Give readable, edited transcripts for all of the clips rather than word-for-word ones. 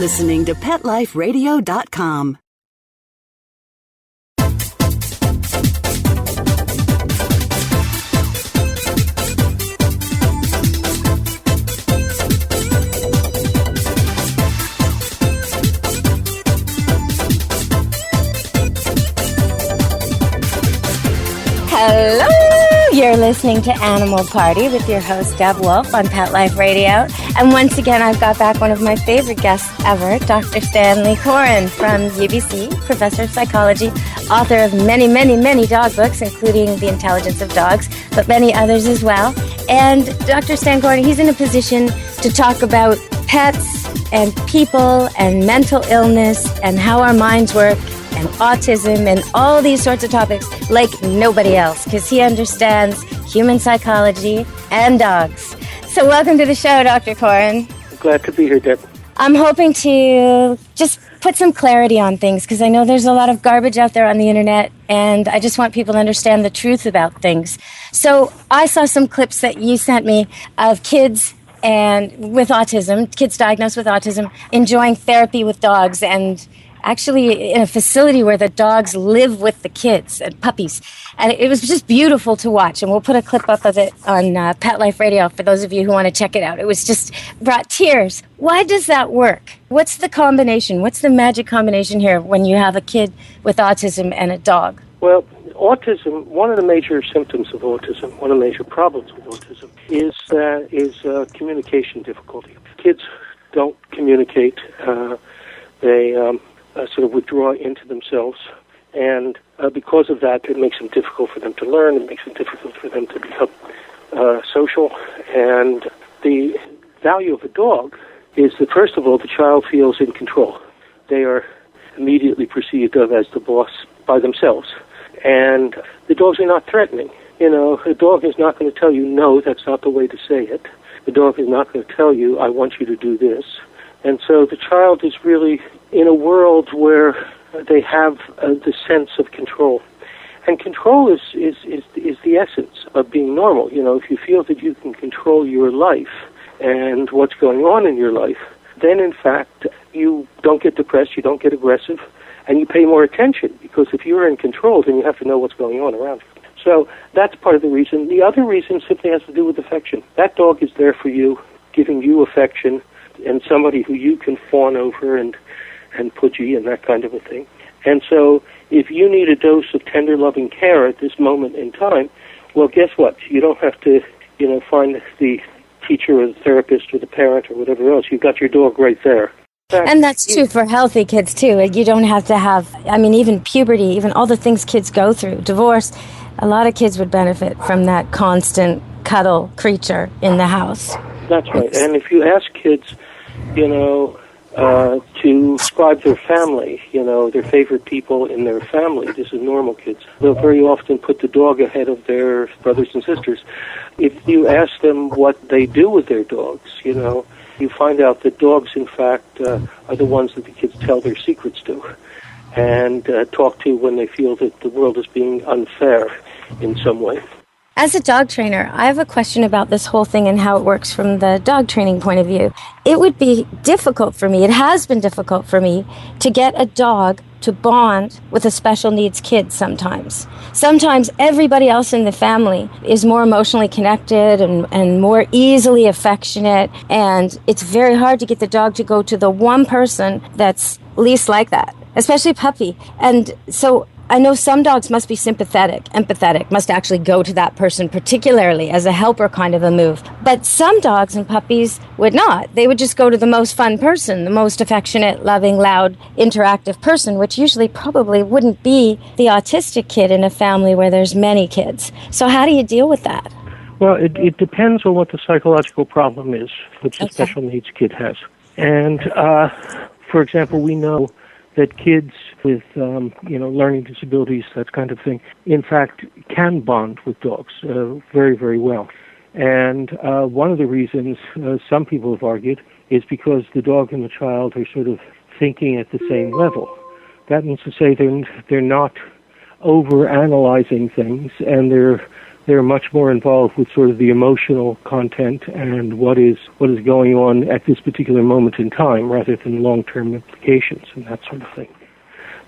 listening to PetLifeRadio.com. Hello! You're listening to Animal Party with your host, Deb Wolf, on Pet Life Radio. And once again, I've got back one of my favorite guests ever, Dr. Stanley Coren from UBC, professor of psychology, author of many, many, many dog books, including The Intelligence of Dogs, but many others as well. And Dr. Stan Coren, he's in a position to talk about pets and people and mental illness and how our minds work and autism and all these sorts of topics like nobody else, because he understands human psychology and dogs. So welcome to the show, Dr. Coren. Glad to be here, Deb. I'm hoping to just put some clarity on things, because I know there's a lot of garbage out there on the internet, and I just want people to understand the truth about things. So I saw some clips that you sent me of kids and with autism, kids diagnosed with autism, enjoying therapy with dogs, and actually in a facility where the dogs live with the kids and puppies. And it was just beautiful to watch. And we'll put a clip up of it on Pet Life Radio for those of you who want to check it out. It was just brought tears. Why does that work? What's the combination? What's the magic combination here when you have a kid with autism and a dog? Well, autism, one of the major symptoms of autism, one of the major problems with autism is communication difficulty. Kids don't communicate. They sort of withdraw into themselves, and because of that, it makes it difficult for them to learn. It makes it difficult for them to become social. And the value of a dog is that, first of all, the child feels in control. They are immediately perceived of as the boss by themselves, and the dogs are not threatening. You know, a dog is not going to tell you, no, that's not the way to say it. The dog is not going to tell you, I want you to do this. And so the child is really in a world where they have the sense of control. And control is the essence of being normal. You know, if you feel that you can control your life and what's going on in your life, then in fact you don't get depressed, you don't get aggressive, and you pay more attention, because if you're in control, then you have to know what's going on around you. So that's part of the reason. The other reason simply has to do with affection. That dog is there for you, giving you affection, and somebody who you can fawn over and pudgy and that kind of a thing. And so if you need a dose of tender, loving care at this moment in time, well, guess what? You don't have to, find the teacher or the therapist or the parent or whatever else. You've got your dog right there. And that's true for healthy kids, too. You don't have to have, even puberty, even all the things kids go through, divorce, a lot of kids would benefit from that constant cuddle creature in the house. That's right. And if you ask kids, to describe their family, their favorite people in their family, this is normal kids, they'll very often put the dog ahead of their brothers and sisters. If you ask them what they do with their dogs, you find out that dogs, in fact, are the ones that the kids tell their secrets to and talk to when they feel that the world is being unfair in some way. As a dog trainer, I have a question about this whole thing and how it works from the dog training point of view. It would be difficult for me, it has been difficult for me, to get a dog to bond with a special needs kid sometimes. Sometimes everybody else in the family is more emotionally connected and more easily affectionate, and it's very hard to get the dog to go to the one person that's least like that, especially puppy. And so I know some dogs must be sympathetic, empathetic, must actually go to that person particularly as a helper kind of a move. But some dogs and puppies would not. They would just go to the most fun person, the most affectionate, loving, loud, interactive person, which usually probably wouldn't be the autistic kid in a family where there's many kids. So how do you deal with that? Well, it depends on what the psychological problem is that the special needs kid has. And, for example, we know that kids with, learning disabilities, that kind of thing, in fact, can bond with dogs very, very well. And one of the reasons some people have argued is because the dog and the child are sort of thinking at the same level. That means to say they're not over-analyzing things, and they're they're much more involved with sort of the emotional content and what is going on at this particular moment in time, rather than long-term implications and that sort of thing.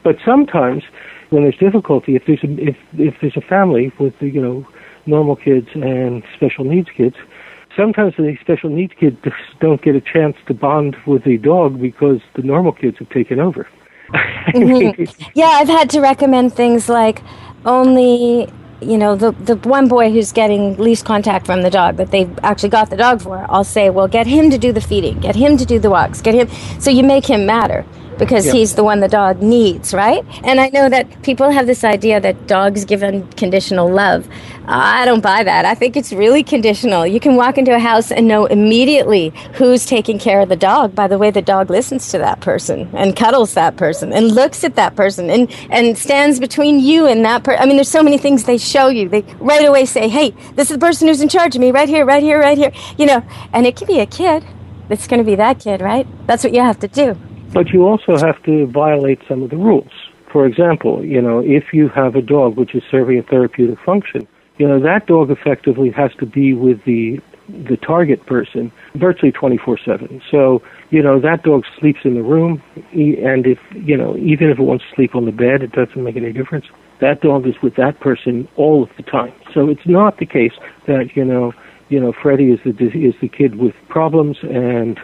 But sometimes, when there's difficulty, if there's a family with normal kids and special needs kids, sometimes the special needs kids don't get a chance to bond with the dog because the normal kids have taken over. Mm-hmm. Yeah, I've had to recommend things like only, the one boy who's getting least contact from the dog that they've actually got the dog for, I'll say, well, get him to do the feeding, get him to do the walks, get him, so you make him matter. Because he's the one the dog needs, right? And I know that people have this idea that dogs give unconditional love. I don't buy that. I think it's really conditional. You can walk into a house and know immediately who's taking care of the dog by the way the dog listens to that person and cuddles that person and looks at that person and stands between you and that person. I mean, there's so many things they show you. They right away say, hey, this is the person who's in charge of me right here, right here, right here. And it can be a kid. It's going to be that kid, right? That's what you have to do. But you also have to violate some of the rules. For example, if you have a dog which is serving a therapeutic function, that dog effectively has to be with the target person virtually 24/7. So, that dog sleeps in the room, and even if it wants to sleep on the bed, it doesn't make any difference. That dog is with that person all of the time. So it's not the case that, Freddie is the kid with problems and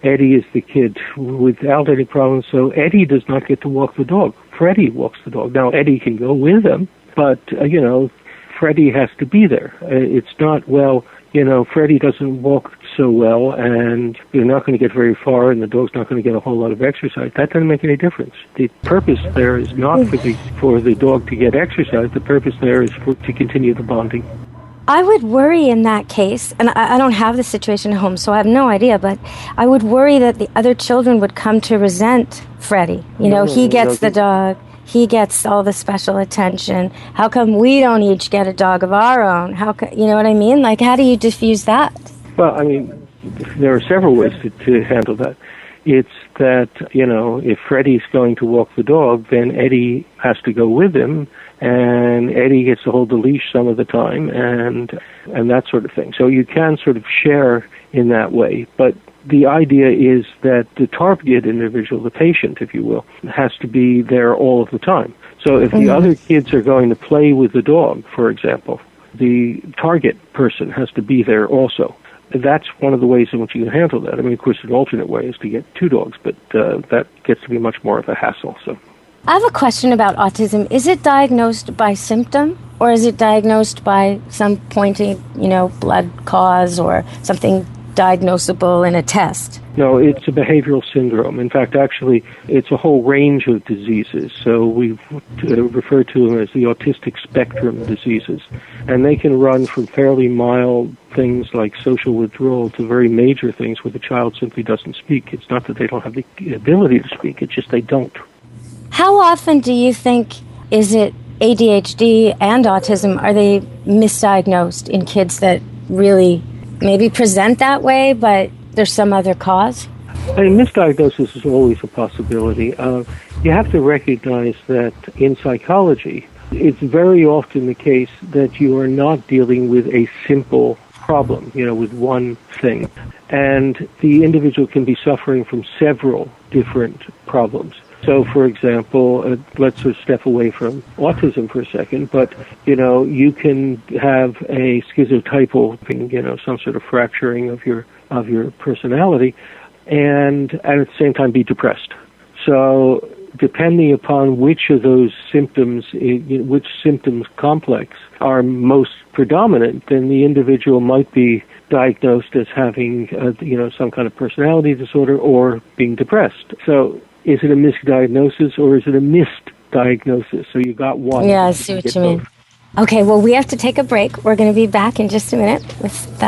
Eddie is the kid without any problems, so Eddie does not get to walk the dog. Freddie walks the dog. Now, Eddie can go with him, but, Freddie has to be there. It's not, Freddie doesn't walk so well, and you're not going to get very far, and the dog's not going to get a whole lot of exercise. That doesn't make any difference. The purpose there is not for the dog to get exercise. The purpose there is to continue the bonding. I would worry in that case, and I don't have the situation at home, so I have no idea, but I would worry that the other children would come to resent Freddie. He gets the dog, he gets all the special attention. How come we don't each get a dog of our own? You know what I mean? Like, how do you diffuse that? Well, I mean, there are several ways to handle that. It's that, if Freddie's going to walk the dog, then Eddie has to go with him, and Eddie gets to hold the leash some of the time, and that sort of thing. So you can sort of share in that way, but the idea is that the target individual, the patient, if you will, has to be there all of the time. So if the other kids are going to play with the dog, for example, the target person has to be there also. That's one of the ways in which you can handle that. I mean, of course, an alternate way is to get two dogs, but that gets to be much more of a hassle. So, I have a question about autism. Is it diagnosed by symptom, or is it diagnosed by some pointing, blood cause or something diagnosable in a test? No, it's a behavioral syndrome. In fact, actually, it's a whole range of diseases. So we refer to them as the autistic spectrum diseases. And they can run from fairly mild things like social withdrawal to very major things where the child simply doesn't speak. It's not that they don't have the ability to speak, it's just they don't. How often do you think is it ADHD and autism, are they misdiagnosed in kids that really maybe present that way, but there's some other cause? I mean, misdiagnosis is always a possibility. You have to recognize that in psychology, it's very often the case that you are not dealing with a simple problem, with one thing. And the individual can be suffering from several different problems. So, for example, let's sort of step away from autism for a second, but, you can have a schizotypal thing, some sort of fracturing of your personality, and at the same time be depressed. So, depending upon which of those symptoms, which symptoms complex are most predominant, then the individual might be diagnosed as having, some kind of personality disorder or being depressed. So, is it a misdiagnosis or is it a missed diagnosis? So you got one. Yeah, I see what you mean. Okay, well, we have to take a break. We're going to be back in just a minute with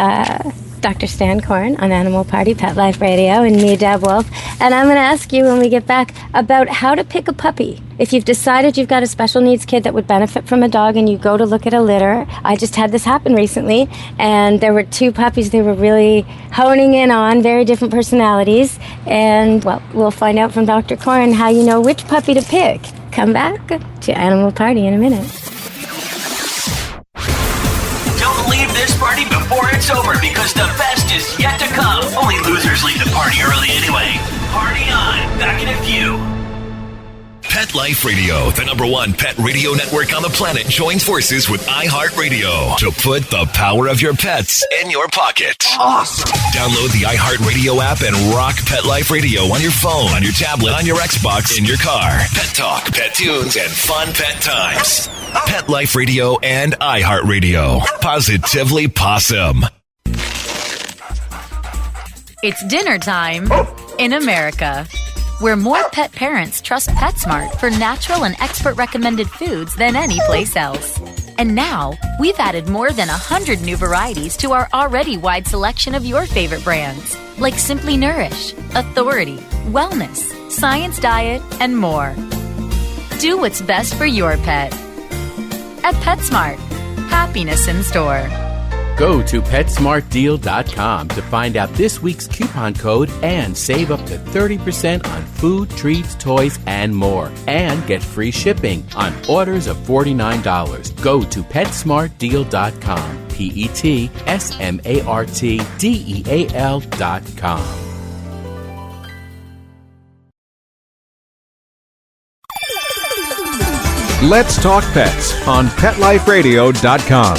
Dr. Stan Coren on Animal Party Pet Life Radio and me, Deb Wolf. And I'm going to ask you when we get back about how to pick a puppy. If you've decided you've got a special needs kid that would benefit from a dog and you go to look at a litter, I just had this happen recently, and there were two puppies they were really honing in on, very different personalities. And, well, we'll find out from Dr. Coren how you know which puppy to pick. Come back to Animal Party in a minute. before it's over because the best is yet to come. Only losers leave the party early anyway. Party on. Back in a few. Pet Life Radio, the #1 pet radio network on the planet, joins forces with iHeartRadio to put the power of your pets in your pocket. Awesome. Download the iHeartRadio app and rock Pet Life Radio on your phone, on your tablet, on your Xbox, in your car. Pet talk, pet tunes, and fun pet times. Pet Life Radio and iHeartRadio. Positively Possum. It's dinner time in America, where more pet parents trust PetSmart for natural and expert-recommended foods than any place else. And now, we've added more than 100 new varieties to our already wide selection of your favorite brands, like Simply Nourish, Authority, Wellness, Science Diet, and more. Do what's best for your pet. At PetSmart, happiness in store. Go to PetSmartDeal.com to find out this week's coupon code and save up to 30% on food, treats, toys, and more. And get free shipping on orders of $49. Go to PetSmartDeal.com. PetSmartDeal.com. Let's Talk Pets on PetLifeRadio.com.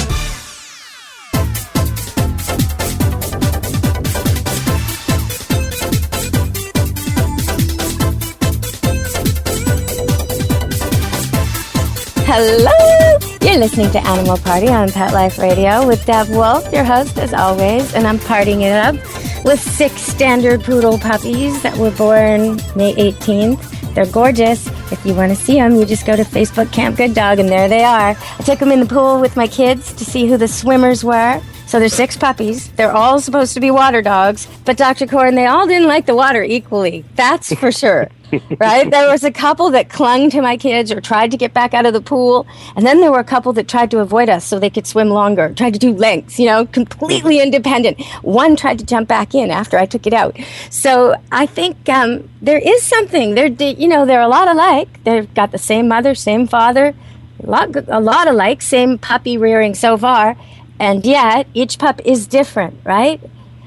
Hello! You're listening to Animal Party on Pet Life Radio with Deb Wolf, your host as always, and I'm partying it up with 6 standard poodle puppies that were born May 18th. They're gorgeous. If you want to see them, you just go to Facebook Camp Good Dog, and there they are. I took them in the pool with my kids to see who the swimmers were. So there's 6 puppies. They're all supposed to be water dogs. But Dr. Coren, they all didn't like the water equally. That's for sure. Right? There was a couple that clung to my kids or tried to get back out of the pool. And then there were a couple that tried to avoid us so they could swim longer, tried to do lengths, completely independent. One tried to jump back in after I took it out. So I think there is something. They're a lot alike. They've got the same mother, same father, a lot alike, same puppy rearing so far. And yet each pup is different, right?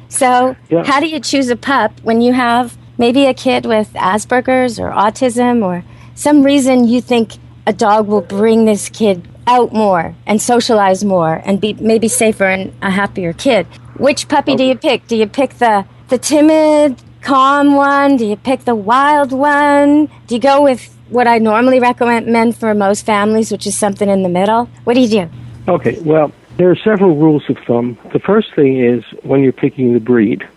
So How do you choose a pup when you have maybe a kid with Asperger's or autism or some reason you think a dog will bring this kid out more and socialize more and be maybe safer and a happier kid? Which puppy do you pick? Do you pick the timid, calm one? Do you pick the wild one? Do you go with what I normally recommend for most families, which is something in the middle? What do you do? Okay, well, there are several rules of thumb. The first thing is when you're picking the breed.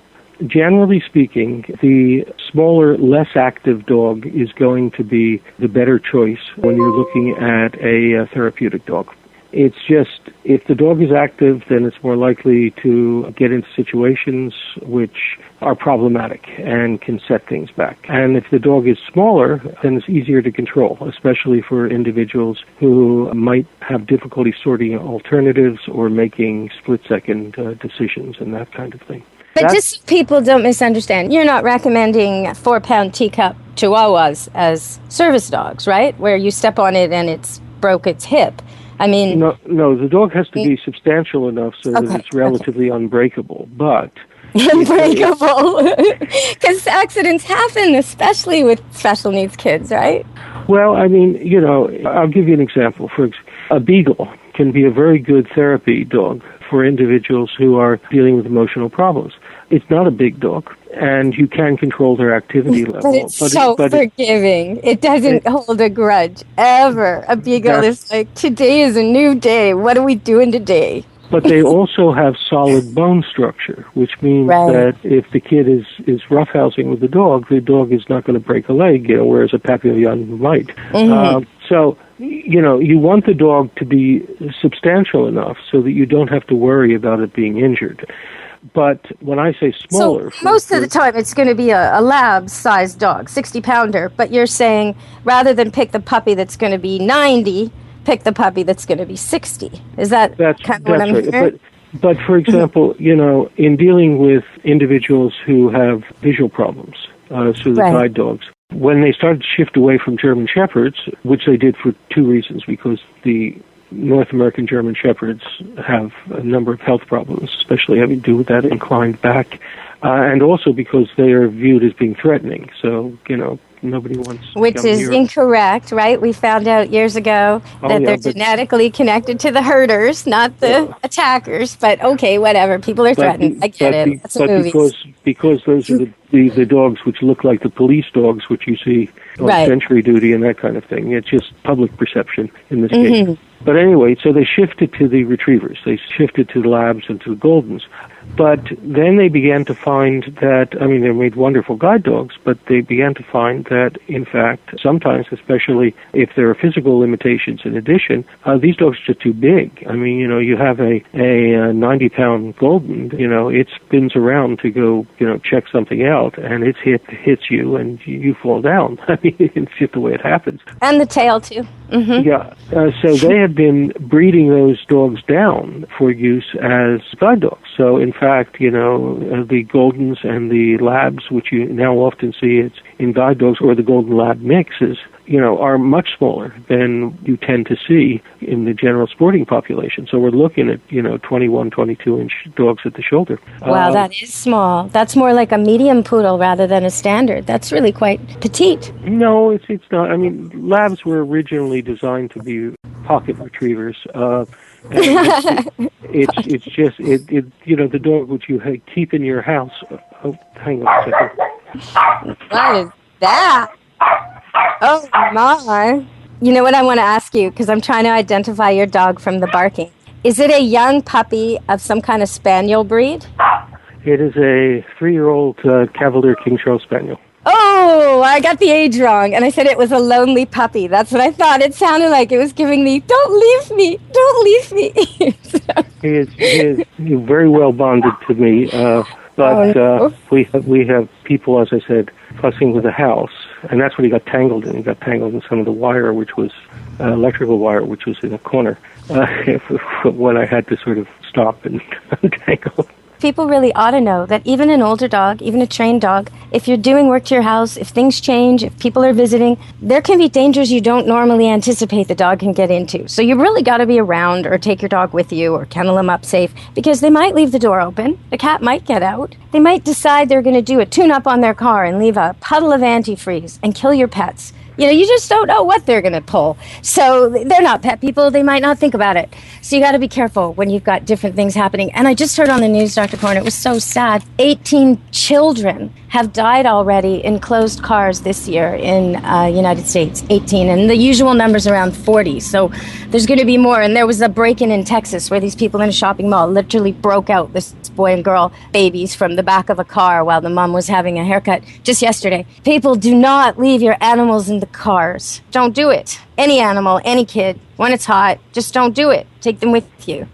Generally speaking, the smaller, less active dog is going to be the better choice when you're looking at a therapeutic dog. It's just, if the dog is active, then it's more likely to get into situations which are problematic and can set things back. And if the dog is smaller, then it's easier to control, especially for individuals who might have difficulty sorting alternatives or making split-second decisions and that kind of thing. But just so people don't misunderstand, you're not recommending 4-pound teacup chihuahuas as service dogs, right? Where you step on it and it's broke its hip. I mean... No, the dog has to be substantial enough so that it's relatively unbreakable, but... Unbreakable! Because accidents happen, especially with special needs kids, right? Well, I mean, I'll give you an example. A beagle can be a very good therapy dog for individuals who are dealing with emotional problems. It's not a big dog, and you can control their activity level. But it's so forgiving. It doesn't hold a grudge, ever. A beagle is like, today is a new day. What are we doing today? But they also have solid bone structure, which means that if the kid is roughhousing with the dog is not going to break a leg, whereas a papillon might. Mm-hmm. So, you want the dog to be substantial enough so that you don't have to worry about it being injured. But when I say smaller... So most of the time it's going to be a lab-sized dog, 60-pounder, but you're saying rather than pick the puppy that's going to be 90, pick the puppy that's going to be 60. Is that kind of what I'm hearing? But for example, in dealing with individuals who have visual problems, so the guide dogs, when they started to shift away from German Shepherds, which they did for 2 reasons, because the North American German Shepherds have a number of health problems, especially having to do with that inclined back, and also because they are viewed as being threatening. So, nobody wants to Which come is here. Incorrect, right? We found out years ago that they're genetically connected to the herders, not the attackers. But okay, whatever. People are threatened. I get it. That's a movie. Because those are the dogs which look like the police dogs which you see on sentry duty and that kind of thing. It's just public perception in this case. But anyway, so they shifted to the retrievers. They shifted to the labs and to the Goldens. But then they began to find that, they made wonderful guide dogs, but they began to find that, in fact, sometimes, especially if there are physical limitations in addition, these dogs are just too big. You have a 90-pound Golden, it spins around to go, check something out, and it hits you, and you fall down. It's just the way it happens. And the tail, too. Mm-hmm. Yeah. So they had been breeding those dogs down for use as guide dogs. So, in fact, the Goldens and the Labs, which you now often see it's in guide dogs, or the Golden Lab mixes, are much smaller than you tend to see in the general sporting population. So we're looking at, 21, 22-inch dogs at the shoulder. Wow, that is small. That's more like a medium poodle rather than a standard. That's really quite petite. No, it's not. Labs were originally designed to be pocket retrievers. It's just the dog which you keep in your house. Oh, hang on a second. What is that? Oh my! You know what I want to ask you, because I'm trying to identify your dog from the barking. Is it a young puppy of some kind of spaniel breed? It is a 3-year-old Cavalier King Charles Spaniel. Oh, I got the age wrong, and I said it was a lonely puppy. That's what I thought. It sounded like it was giving me, "Don't leave me, don't leave me." He is very well bonded to me, but we have people, as I said, fussing with the house, and that's what he got tangled in. He got tangled in some of the wire, which was electrical wire, which was in a corner, when I had to sort of stop and untangle. People really ought to know that even an older dog, even a trained dog, if you're doing work to your house, if things change, if people are visiting, there can be dangers you don't normally anticipate the dog can get into. So you really got to be around, or take your dog with you, or kennel him up safe, because they might leave the door open. The cat might get out. They might decide they're going to do a tune-up on their car and leave a puddle of antifreeze and kill your pets. You just don't know what they're going to pull. So they're not pet people. They might not think about it. So you got to be careful when you've got different things happening. And I just heard on the news, Dr. Coren, it was so sad. 18 children have died already in closed cars this year in United States. 18. And the usual number's around 40. So there's going to be more. And there was a break-in in Texas where these people in a shopping mall literally broke out this boy and girl babies from the back of a car while the mom was having a haircut just yesterday. People, do not leave your animals in the cars. Don't do it. Any animal, any kid, when it's hot, just don't do it. Take them with you.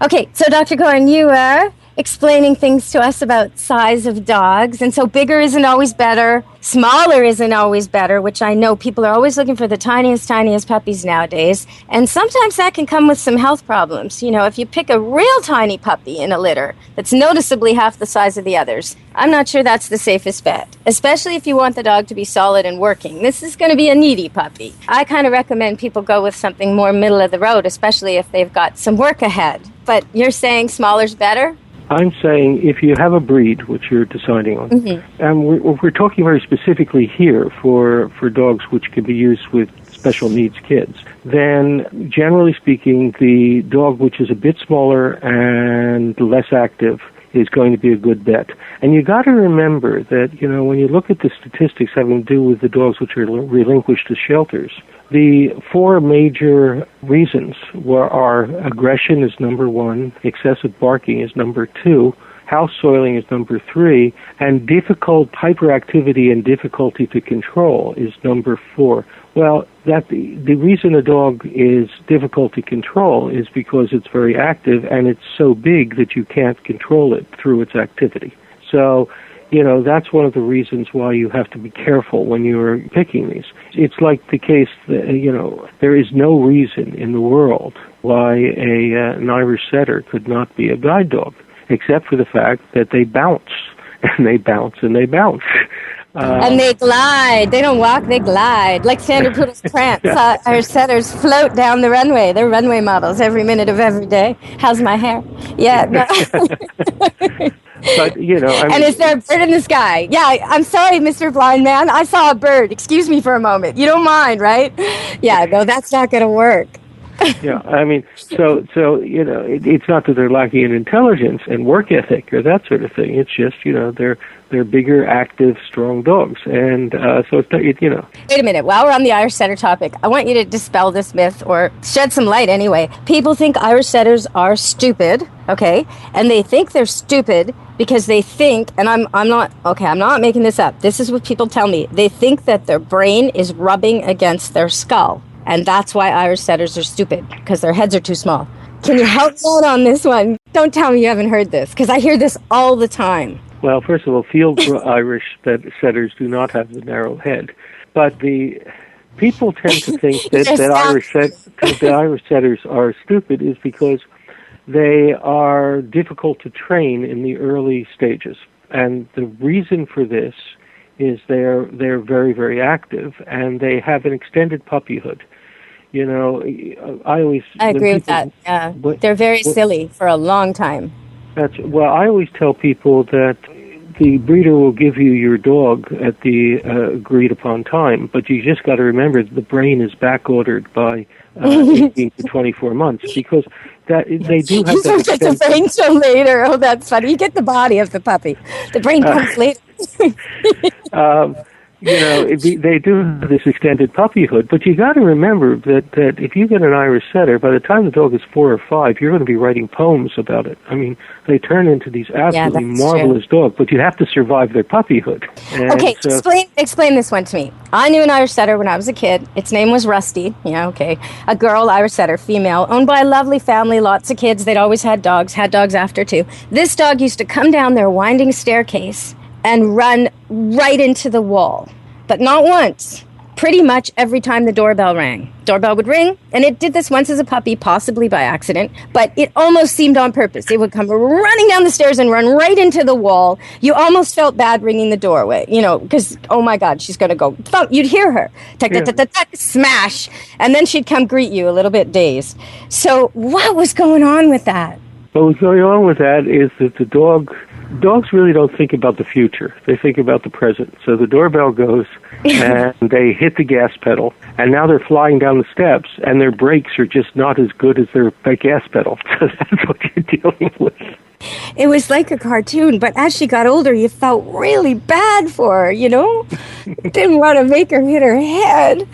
Okay, so Dr. Coren, you are explaining things to us about size of dogs, and so bigger isn't always better, smaller isn't always better, which I know people are always looking for the tiniest puppies nowadays, and sometimes that can come with some health problems. If you pick a real tiny puppy in a litter that's noticeably half the size of the others, I'm not sure that's the safest bet, especially if you want the dog to be solid and working. This is going to be a needy puppy. I kind of recommend people go with something more middle of the road, especially if they've got some work ahead. But you're saying smaller's better? I'm saying if you have a breed, which you're deciding on, and we're talking very specifically here for dogs which can be used with special needs kids, then generally speaking, the dog which is a bit smaller and less active is going to be a good bet. And you got to remember that, when you look at the statistics having to do with the dogs which are relinquished to shelters, the 4 major reasons are aggression is number 1, excessive barking is number 2, house soiling is number 3, and difficult hyperactivity and difficulty to control is number 4. Well, the reason a dog is difficult to control is because it's very active and it's so big that you can't control it through its activity. So, that's one of the reasons why you have to be careful when you're picking these. It's like the case that, there is no reason in the world why an Irish setter could not be a guide dog, except for the fact that they bounce, and they bounce, and they bounce. And they glide. They don't walk, they glide. Like standard poodles prance. Our setters float down the runway. They're runway models every minute of every day. How's my hair? Yeah. No. But, and is there a bird in the sky? Yeah, I'm sorry, Mr. Blind Man. I saw a bird. Excuse me for a moment. You don't mind, right? Yeah, no, that's not going to work. Yeah, so it's not that they're lacking in intelligence and work ethic or that sort of thing. It's just, they're bigger, active, strong dogs, and so it's Wait a minute. While we're on the Irish Setter topic, I want you to dispel this myth or shed some light anyway. People think Irish Setters are stupid, okay, and they think they're stupid because they think, and I'm not making this up. This is what people tell me. They think that their brain is rubbing against their skull. And that's why Irish Setters are stupid, because their heads are too small. Can you help me out on this one? Don't tell me you haven't heard this, because I hear this all the time. Well, first of all, field Irish Setters do not have the narrow head. But the people tend to think that Irish Setters are stupid is because they are difficult to train in the early stages. And the reason for this is they're very, very active, and they have an extended puppyhood. I agree with that. Yeah, they're very silly for a long time. I always tell people that the breeder will give you your dog at the agreed upon time, but you just got to remember the brain is back ordered by 18 to 24 months, because that they do have. You don't get the brain till later. Oh, that's funny. You get the body of the puppy. The brain comes later. They do have this extended puppyhood, but you got to remember that if you get an Irish Setter, by the time the dog is 4 or 5, you're going to be writing poems about it. I mean, they turn into these absolutely marvelous dogs, but you have to survive their puppyhood. Okay, explain this one to me. I knew an Irish Setter when I was a kid. Its name was Rusty. Yeah, okay. A girl Irish Setter, female, owned by a lovely family, lots of kids. They'd always had dogs after too. This dog used to come down their winding staircase and run right into the wall. But not once. Pretty much every time the doorbell rang. Doorbell would ring, and it did this once as a puppy, possibly by accident, but it almost seemed on purpose. It would come running down the stairs and run right into the wall. You almost felt bad ringing the doorway, because, oh my God, she's going to go thump. You'd hear her. Smash. And then she'd come greet you a little bit dazed. So what was going on with that? What was going on with that is that dogs really don't think about the future. They think about the present. So the doorbell goes, and they hit the gas pedal, and now they're flying down the steps, and their brakes are just not as good as their gas pedal. So that's what you're dealing with. It was like a cartoon, but as she got older, you felt really bad for her, Didn't want to make her hit her head.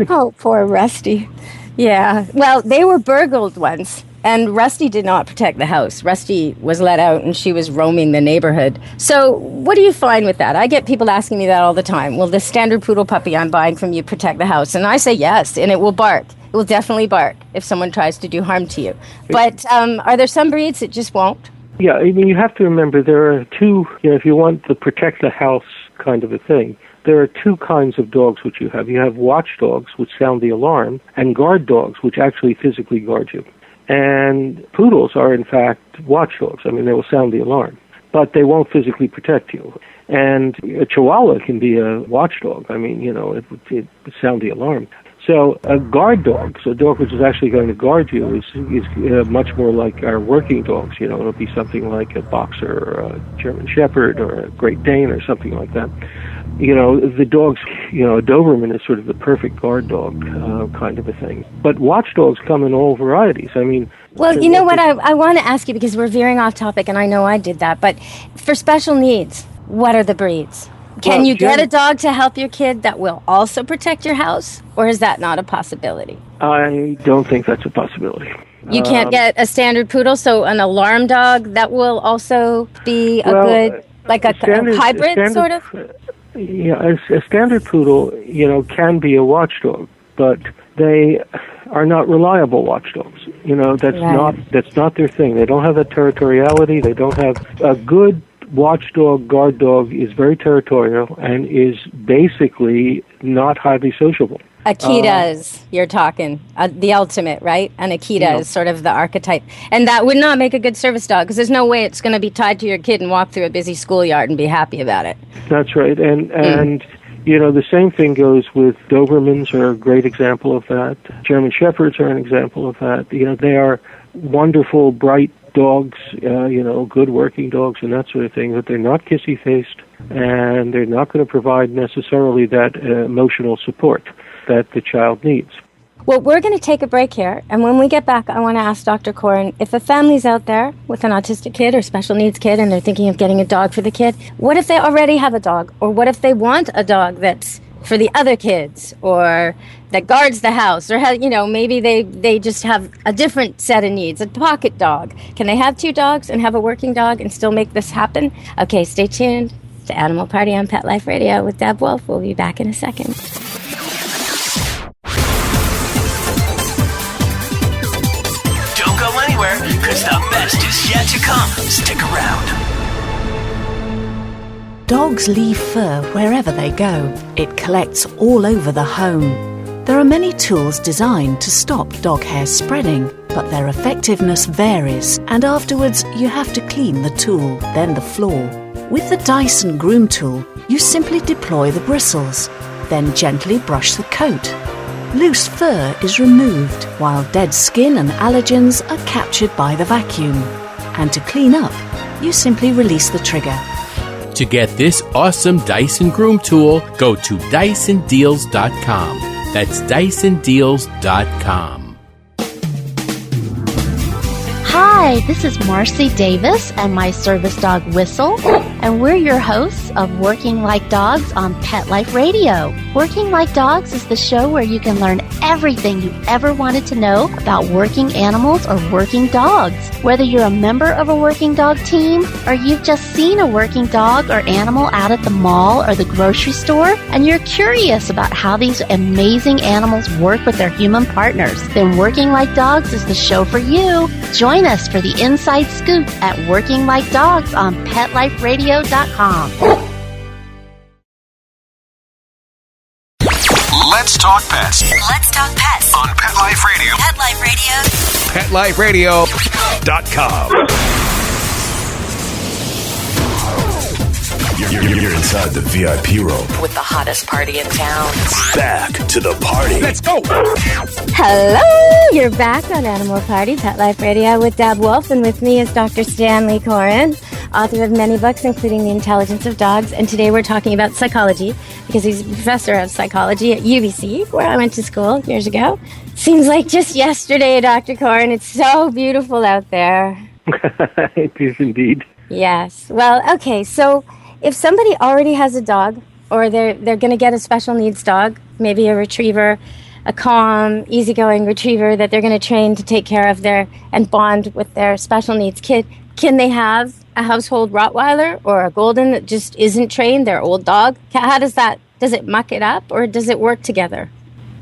Oh, poor Rusty. Yeah. Well, they were burgled once. And Rusty did not protect the house. Rusty was let out, and she was roaming the neighborhood. So what do you find with that? I get people asking me that all the time. Will the standard poodle puppy I'm buying from you protect the house? And I say yes, and it will bark. It will definitely bark if someone tries to do harm to you. But are there some breeds that just won't? Yeah, you have to remember there are two, if you want the protect the house kind of a thing, there are two kinds of dogs which you have. You have watchdogs, which sound the alarm, and guard dogs, which actually physically guard you. And poodles are, in fact, watchdogs. I mean, they will sound the alarm, but they won't physically protect you. And a Chihuahua can be a watchdog. I mean, it would sound the alarm. So a guard dog, so a dog which is actually going to guard you, is much more like our working dogs. It'll be something like a Boxer or a German Shepherd or a Great Dane or something like that. The dogs, a Doberman is sort of the perfect guard dog kind of a thing. But watchdogs come in all varieties. I mean... Well, you know what? I want to ask you, because we're veering off topic, and I know I did that, but for special needs, what are the breeds? Can you get a dog to help your kid that will also protect your house, or is that not a possibility? I don't think that's a possibility. You can't get a standard poodle, so an alarm dog that will also be a good, like a hybrid, sort of? Yeah, a standard poodle, can be a watchdog, but they are not reliable watchdogs. That's not their thing. They don't have that territoriality. They don't have a good watchdog. Guard dog is very territorial and is basically not highly sociable. Akitas, you're talking. The ultimate, right? An Akita is sort of the archetype. And that would not make a good service dog, because there's no way it's going to be tied to your kid and walk through a busy schoolyard and be happy about it. That's right. And the same thing goes with Dobermans are a great example of that. German Shepherds are an example of that. They are wonderful, bright dogs, good working dogs and that sort of thing, but they're not kissy-faced, and they're not going to provide necessarily that emotional support that the child needs. Well, we're going to take a break here, and when we get back, I want to ask Dr. Coren, if a family's out there with an autistic kid or special needs kid and they're thinking of getting a dog for the kid, what if they already have a dog? Or what if they want a dog that's for the other kids, or that guards the house, or maybe they just have a different set of needs, a pocket dog? Can they have two dogs and have a working dog and still make this happen? Okay, stay tuned to Animal Party on Pet Life Radio with Deb Wolf. We'll be back in a second. Don't go anywhere, because the best is yet to come. Stick around. Dogs leave fur wherever they go. It collects all over the home. There are many tools designed to stop dog hair spreading, but their effectiveness varies, and afterwards you have to clean the tool, then the floor. With the Dyson Groom Tool, you simply deploy the bristles, then gently brush the coat. Loose fur is removed, while dead skin and allergens are captured by the vacuum. And to clean up, you simply release the trigger. To get this awesome Dyson Groom Tool, go to DysonDeals.com. That's DysonDeals.com. Hi, this is Marcy Davis and my service dog Whistle, and we're your hosts of Working Like Dogs on Pet Life Radio. Working Like Dogs is the show where you can learn everything you ever wanted to know about working animals or working dogs. Whether you're a member of a working dog team, or you've just seen a working dog or animal out at the mall or the grocery store, and you're curious about how these amazing animals work with their human partners, then Working Like Dogs is the show for you. Join us for the inside scoop at Working Like Dogs on PetLifeRadio.com. Let's talk pets Let's talk pets on Pet Life Radio. Pet Life Radio. PetLifeRadio.com. You're inside the VIP room. With the hottest party in town. Back to the party. Let's go. Hello! You're back on Animal Party, Pet Life Radio with Deb Wolf, and with me is Dr. Stanley Coren, author of many books, including The Intelligence of Dogs, and today we're talking about psychology, because he's a professor of psychology at UBC, where I went to school years ago. Seems like just yesterday, Dr. Coren. It's so beautiful out there. It is indeed. Yes. Well, okay, so if somebody already has a dog, or they're going to get a special needs dog, maybe a retriever, a calm, easygoing retriever that they're going to train to take care of and bond with their special needs kid, can they have a household Rottweiler or a Golden that just isn't trained, their old dog? How does it muck it up, or does it work together?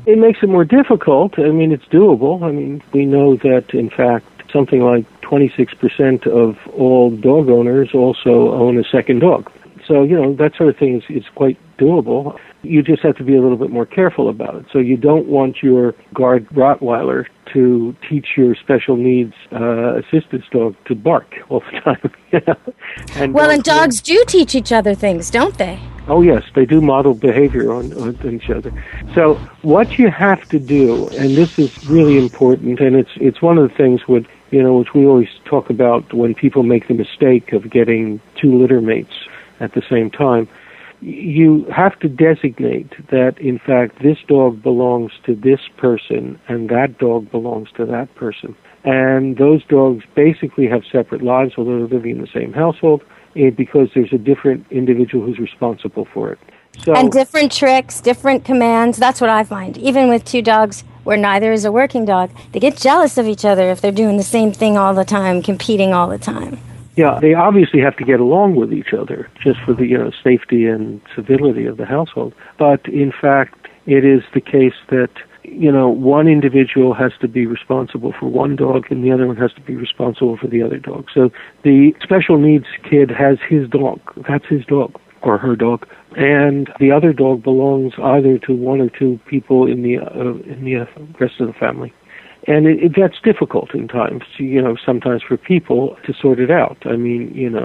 It makes it more difficult. I mean, it's doable. I mean, we know that, in fact, something like 26% of all dog owners also own a second dog. So, that sort of thing is quite doable. You just have to be a little bit more careful about it. So you don't want your guard Rottweiler to teach your special needs assistance dog to bark all the time. And dogs do teach each other things, don't they? Oh, yes, they do model behavior on each other. So what you have to do, and this is really important, and it's one of the things which we always talk about when people make the mistake of getting two litter mates at the same time. You have to designate that, in fact, this dog belongs to this person and that dog belongs to that person. And those dogs basically have separate lives, although they're living in the same household, because there's a different individual who's responsible for it. So, and different tricks, different commands. That's what I find. Even with two dogs where neither is a working dog, they get jealous of each other if they're doing the same thing all the time, competing all the time. Yeah, they obviously have to get along with each other just for the safety and civility of the household. But in fact, it is the case that one individual has to be responsible for one dog and the other one has to be responsible for the other dog. So the special needs kid has his dog. That's his dog. or her dog, and the other dog belongs either to one or two people in the rest of the family. And that's difficult in times, sometimes for people to sort it out. I mean,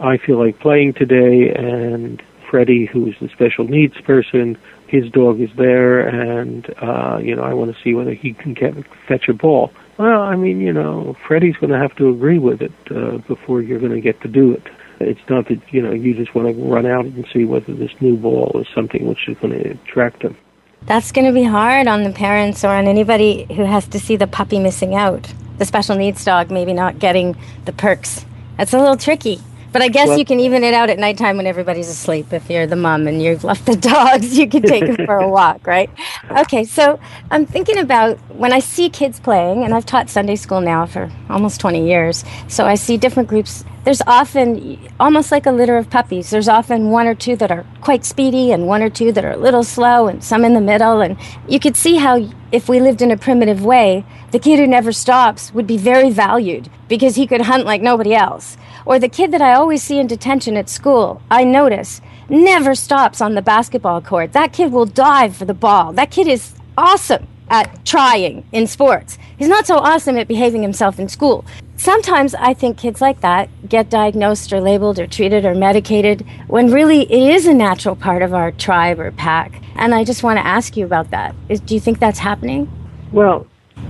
I feel like playing today, and Freddie, who's the special needs person, his dog is there, and, I want to see whether he can fetch a ball. Well, I mean, Freddie's going to have to agree with it before you're going to get to do it. It's not that, you just want to run out and see whether this new ball is something which is going to attract him. That's going to be hard on the parents or on anybody who has to see the puppy missing out. The special needs dog maybe not getting the perks. That's a little tricky. But I guess you can even it out at nighttime when everybody's asleep. If you're the mom and you've left the dogs, you can take them for a walk, right? Okay, so I'm thinking about when I see kids playing, and I've taught Sunday school now for almost 20 years, so I see different groups. There's often, almost like a litter of puppies, there's often one or two that are quite speedy and one or two that are a little slow and some in the middle. And you could see how if we lived in a primitive way, the kid who never stops would be very valued because he could hunt like nobody else. Or the kid that I always see in detention at school, I notice, never stops on the basketball court. That kid will dive for the ball. That kid is awesome at trying in sports. He's not so awesome at behaving himself in school. Sometimes I think kids like that get diagnosed or labeled or treated or medicated when really it is a natural part of our tribe or pack. And I just want to ask you about that. Do you think that's happening? Well,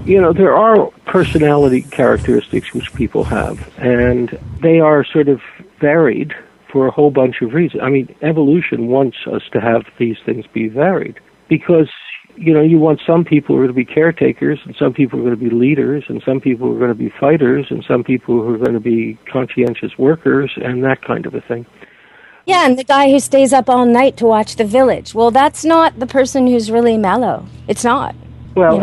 there are personality characteristics which people have, and they are sort of varied for a whole bunch of reasons. I mean, evolution wants us to have these things be varied because, you want some people who are going to be caretakers, and some people are going to be leaders, and some people are going to be fighters, and some people who are going to be conscientious workers, and that kind of a thing. Yeah, and the guy who stays up all night to watch The Village. Well, that's not the person who's really mellow. It's not. Well,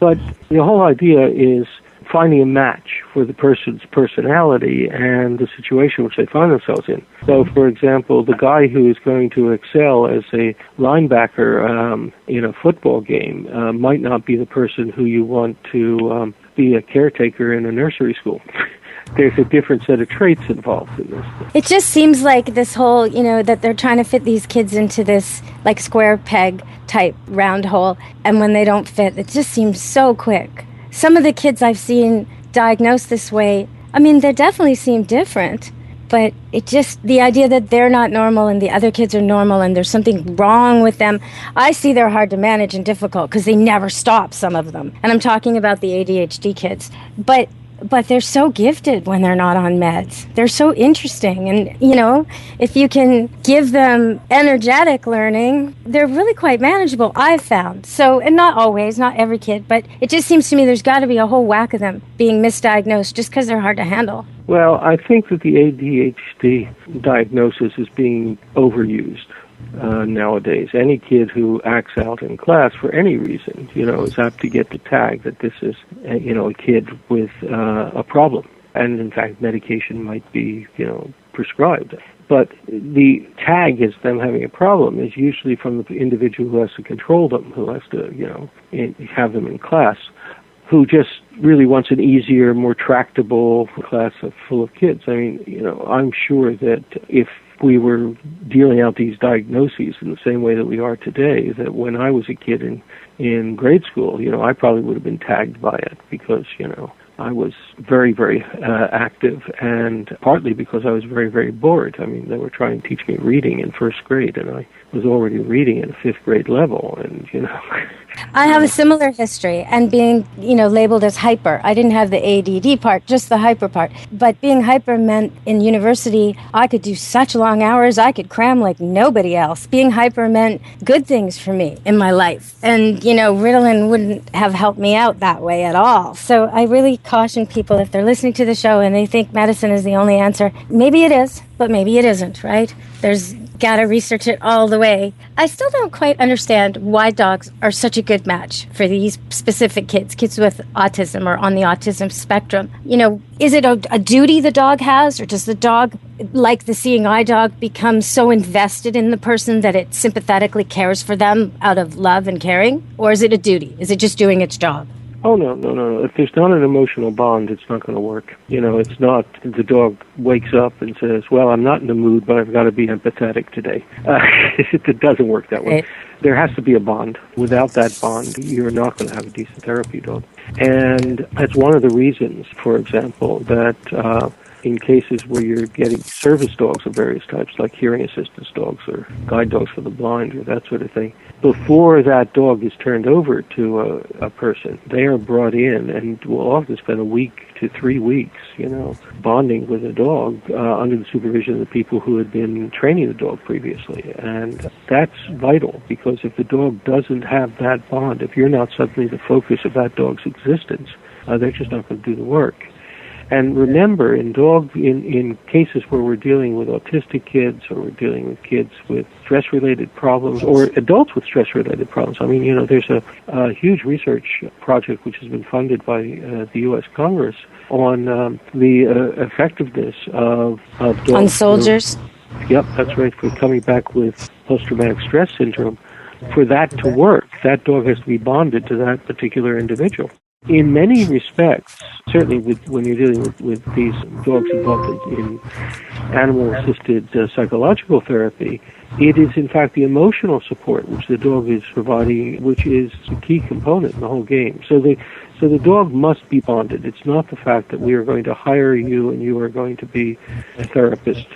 but the whole idea is finding a match for the person's personality and the situation which they find themselves in. So, for example, the guy who is going to excel as a linebacker in a football game might not be the person who you want to be a caretaker in a nursery school. There's a different set of traits involved in this. It just seems like this whole, that they're trying to fit these kids into this, like, square peg type round hole, and when they don't fit, it just seems so quick. Some of the kids I've seen diagnosed this way, I mean, they definitely seem different, but it just, the idea that they're not normal and the other kids are normal and there's something wrong with them, I see they're hard to manage and difficult because they never stop, some of them. And I'm talking about the ADHD kids. But they're so gifted when they're not on meds. They're so interesting. And, if you can give them energetic learning, they're really quite manageable, I've found. So, and not always, not every kid, but it just seems to me there's got to be a whole whack of them being misdiagnosed just because they're hard to handle. Well, I think that the ADHD diagnosis is being overused. Nowadays, any kid who acts out in class for any reason, is apt to get the tag that this is, a kid with a problem. And in fact, medication might be, prescribed. But the tag as them having a problem is usually from the individual who has to control them, who has to, have them in class, who just really wants an easier, more tractable class full of kids. I mean, I'm sure that if we were dealing out these diagnoses in the same way that we are today, that when I was a kid in grade school, I probably would have been tagged by it because, I was very, very active, and partly because I was very, very bored. I mean, they were trying to teach me reading in first grade, and I was already reading at a fifth grade level, and, I have a similar history, and being, labeled as hyper. I didn't have the ADD part, just the hyper part. But being hyper meant in university, I could do such long hours, I could cram like nobody else. Being hyper meant good things for me in my life. And, Ritalin wouldn't have helped me out that way at all. So I really caution people, if they're listening to the show and they think medicine is the only answer, maybe it is, but maybe it isn't, right? There's got to research it all the way. I still don't quite understand why dogs are such a good match for these specific kids with autism or on the autism spectrum. Is it a duty the dog has, or does the dog, like the seeing eye dog, become so invested in the person that it sympathetically cares for them out of love and caring? Or is it a duty? Is it just doing its job? Oh, no. If there's not an emotional bond, it's not going to work. It's not the dog wakes up and says, well, I'm not in the mood, but I've got to be empathetic today. It doesn't work that way. There has to be a bond. Without that bond, you're not going to have a decent therapy dog. And that's one of the reasons, for example, that in cases where you're getting service dogs of various types, like hearing assistance dogs or guide dogs for the blind or that sort of thing, before that dog is turned over to a person, they are brought in and will often spend a week to 3 weeks, bonding with a dog under the supervision of the people who had been training the dog previously. And that's vital, because if the dog doesn't have that bond, if you're not suddenly the focus of that dog's existence, they're just not going to do the work. And remember, in cases where we're dealing with autistic kids, or we're dealing with kids with stress-related problems, or adults with stress-related problems, there's a huge research project which has been funded by the U.S. Congress on the effectiveness of dogs. On soldiers? Yep, that's right, for coming back with post-traumatic stress syndrome. For that to work, that dog has to be bonded to that particular individual. In many respects, certainly when you're dealing with these dogs involved in animal-assisted psychological therapy, it is in fact the emotional support which the dog is providing, which is a key component in the whole game. So the dog must be bonded. It's not the fact that we are going to hire you and you are going to be a therapist.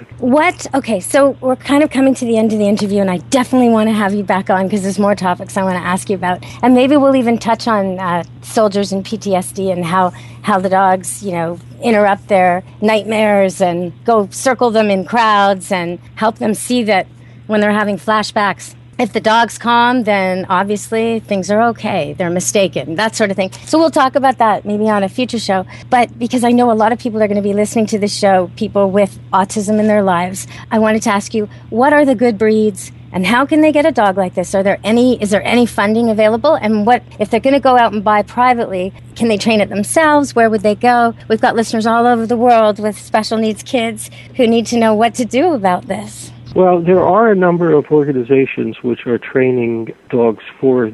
Okay, so we're kind of coming to the end of the interview, and I definitely want to have you back on because there's more topics I want to ask you about. And maybe we'll even touch on soldiers and PTSD and how the dogs, interrupt their nightmares and go circle them in crowds and help them see that when they're having flashbacks, if the dog's calm, then obviously things are okay. They're mistaken, that sort of thing. So we'll talk about that maybe on a future show. But because I know a lot of people are going to be listening to this show, people with autism in their lives, I wanted to ask you, what are the good breeds and how can they get a dog like this? Is there any funding available? And what if they're going to go out and buy privately, can they train it themselves? Where would they go? We've got listeners all over the world with special needs kids who need to know what to do about this. Well, there are a number of organizations which are training dogs for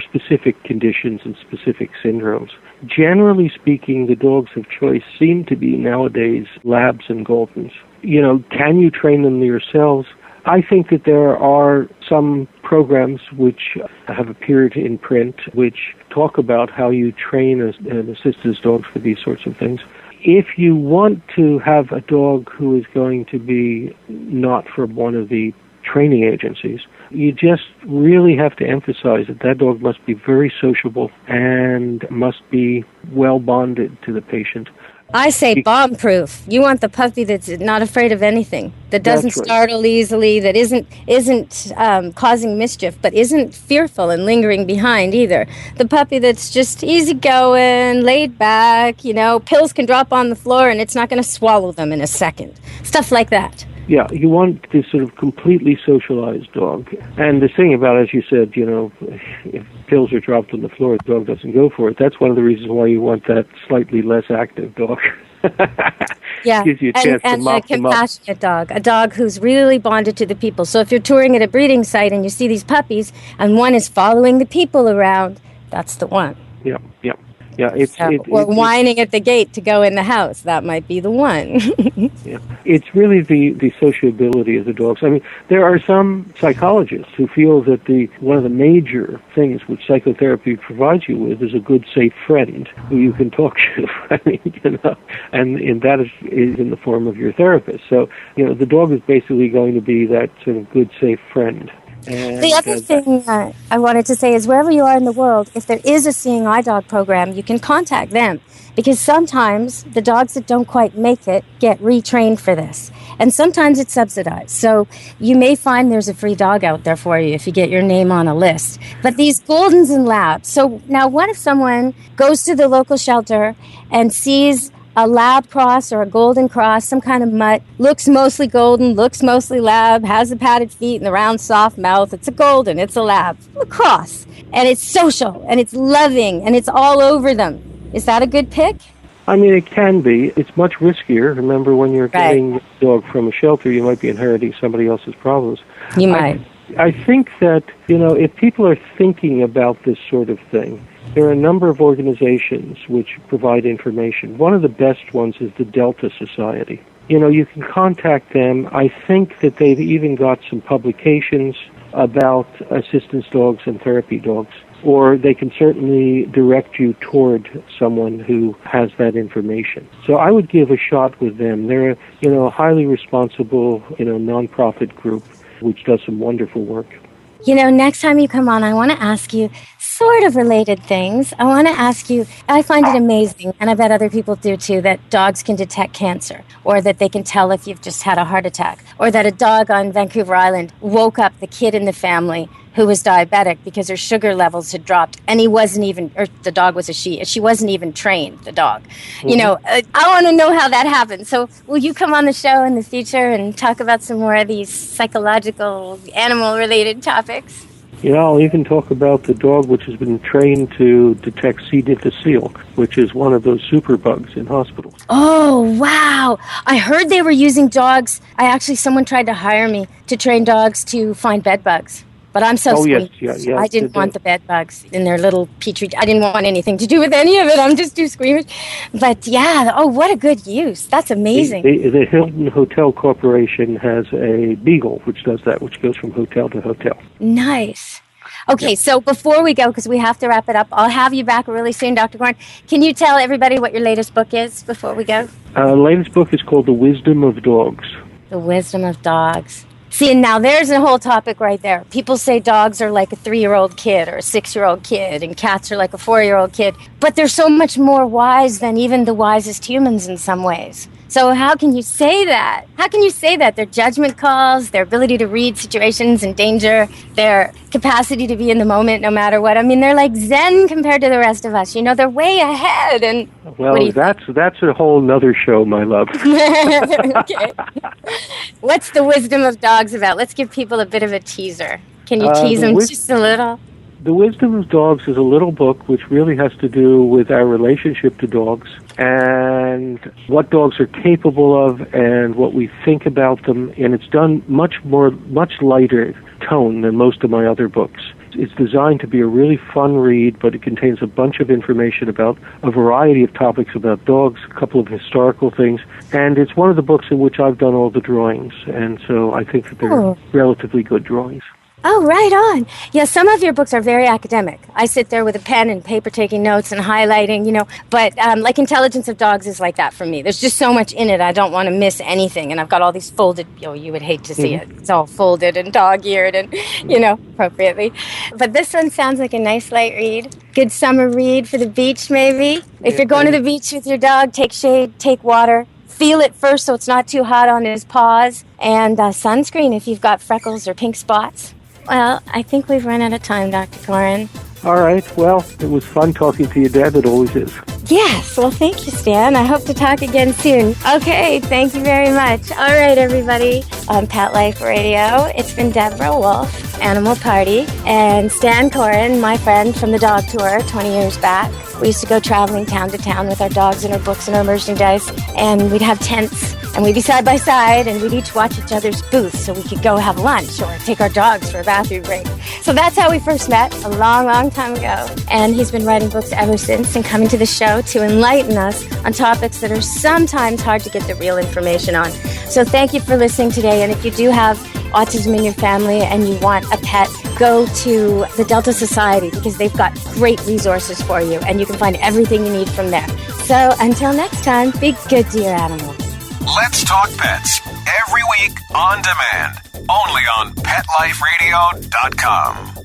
specific conditions and specific syndromes. Generally speaking, the dogs of choice seem to be nowadays labs and Goldens. Can you train them yourselves? I think that there are some programs which have appeared in print which talk about how you train an assistance dog for these sorts of things. If you want to have a dog who is going to be not from one of the training agencies, you just really have to emphasize that dog must be very sociable and must be well bonded to the patient. I say bomb-proof. You want the puppy that's not afraid of anything, that doesn't startle easily, that isn't causing mischief, but isn't fearful and lingering behind either. The puppy that's just easygoing, laid back, pills can drop on the floor and it's not going to swallow them in a second. Stuff like that. Yeah, you want this sort of completely socialized dog. And the thing about, as you said, if pills are dropped on the floor, the dog doesn't go for it. That's one of the reasons why you want that slightly less active dog. Yeah, gives you a chance to mop them up. And a compassionate dog, a dog who's really bonded to the people. So if you're touring at a breeding site and you see these puppies and one is following the people around, that's the one. Yeah. Or whining at the gate to go in the house. That might be the one. Yeah. It's really the sociability of the dogs. There are some psychologists who feel that one of the major things which psychotherapy provides you with is a good, safe friend who you can talk to. And that is in the form of your therapist. So, the dog is basically going to be that sort of good, safe friend. And the other thing I wanted to say is wherever you are in the world, if there is a Seeing Eye Dog program, you can contact them because sometimes the dogs that don't quite make it get retrained for this. And sometimes it's subsidized. So you may find there's a free dog out there for you if you get your name on a list. But these Goldens and Labs. So now what if someone goes to the local shelter and sees a lab cross or a golden cross, some kind of mutt, looks mostly golden, looks mostly lab, has the padded feet and the round soft mouth. It's a golden, it's a lab, a cross. And it's social, and it's loving, and it's all over them. Is that a good pick? It can be. It's much riskier. Remember, when you're getting a dog from a shelter, you might be inheriting somebody else's problems. You might. I think that, if people are thinking about this sort of thing, there are a number of organizations which provide information. One of the best ones is the Delta Society. You can contact them. I think that they've even got some publications about assistance dogs and therapy dogs, or they can certainly direct you toward someone who has that information. So I would give a shot with them. They're a highly responsible, nonprofit group which does some wonderful work. Next time you come on, I want to ask you sort of related things. I want to ask you, I find it amazing, and I bet other people do too, that dogs can detect cancer, or that they can tell if you've just had a heart attack, or that a dog on Vancouver Island woke up the kid in the family who was diabetic because her sugar levels had dropped, and he wasn't even, or the dog was a she wasn't even trained, the dog. I want to know how that happened. So will you come on the show in the future and talk about some more of these psychological, animal-related topics? I'll even talk about the dog which has been trained to detect C. difficile, which is one of those superbugs in hospitals. Oh, wow. I heard they were using dogs. Someone tried to hire me to train dogs to find bed bugs. But I'm so squeamish. Yes, I didn't want the bed bugs in their little petri. I didn't want anything to do with any of it. I'm just too squeamish. But what a good use. That's amazing. The Hilton Hotel Corporation has a beagle which does that, which goes from hotel to hotel. Nice. Okay, So before we go, because we have to wrap it up, I'll have you back really soon, Dr. Coren. Can you tell everybody what your latest book is before we go? The latest book is called The Wisdom of Dogs. The Wisdom of Dogs. See, and now there's a whole topic right there. People say dogs are like a 3-year-old kid or a 6-year-old kid, and cats are like a 4-year-old kid. But they're so much more wise than even the wisest humans in some ways. So how can you say that? How can you say that? Their judgment calls, their ability to read situations in danger, their capacity to be in the moment no matter what. I mean, they're like Zen compared to the rest of us. They're way ahead. And that's a whole nother show, my love. Okay. What's The Wisdom of Dogs about? Let's give people a bit of a teaser. Can you tease them just a little? The Wisdom of Dogs is a little book which really has to do with our relationship to dogs and what dogs are capable of and what we think about them. And it's done much lighter tone than most of my other books. It's designed to be a really fun read, but it contains a bunch of information about a variety of topics about dogs, a couple of historical things, and it's one of the books in which I've done all the drawings, and so I think that they're relatively good drawings. Oh, right on. Yeah, some of your books are very academic. I sit there with a pen and paper taking notes and highlighting, but like Intelligence of Dogs is like that for me. There's just so much in it. I don't want to miss anything. And I've got all these folded, you would hate to see it. It's all folded and dog-eared and, appropriately. But this one sounds like a nice light read. Good summer read for the beach, maybe. If you're going to the beach with your dog, take shade, take water. Feel it first so it's not too hot on his paws. And sunscreen if you've got freckles or pink spots. Well, I think we've run out of time, Dr. Coren. All right. Well, it was fun talking to you, Deb. It always is. Yes. Well, thank you, Stan. I hope to talk again soon. Okay. Thank you very much. All right, everybody. On Pet Life Radio, it's been Deborah Wolf, Animal Party, and Stan Coren, my friend from the dog tour 20 years back. We used to go traveling town to town with our dogs and our books and our merchandise, and we'd have tents, and we'd be side by side, and we'd each watch each other's booths so we could go have lunch or take our dogs for a bathroom break. So that's how we first met a long, long time ago. And he's been writing books ever since and coming to the show to enlighten us on topics that are sometimes hard to get the real information on. So thank you for listening today. And if you do have autism in your family and you want a pet, go to the Delta Society because they've got great resources for you and you can find everything you need from there. So until next time, be good to your animals. Let's Talk Pets, every week on demand, only on PetLifeRadio.com.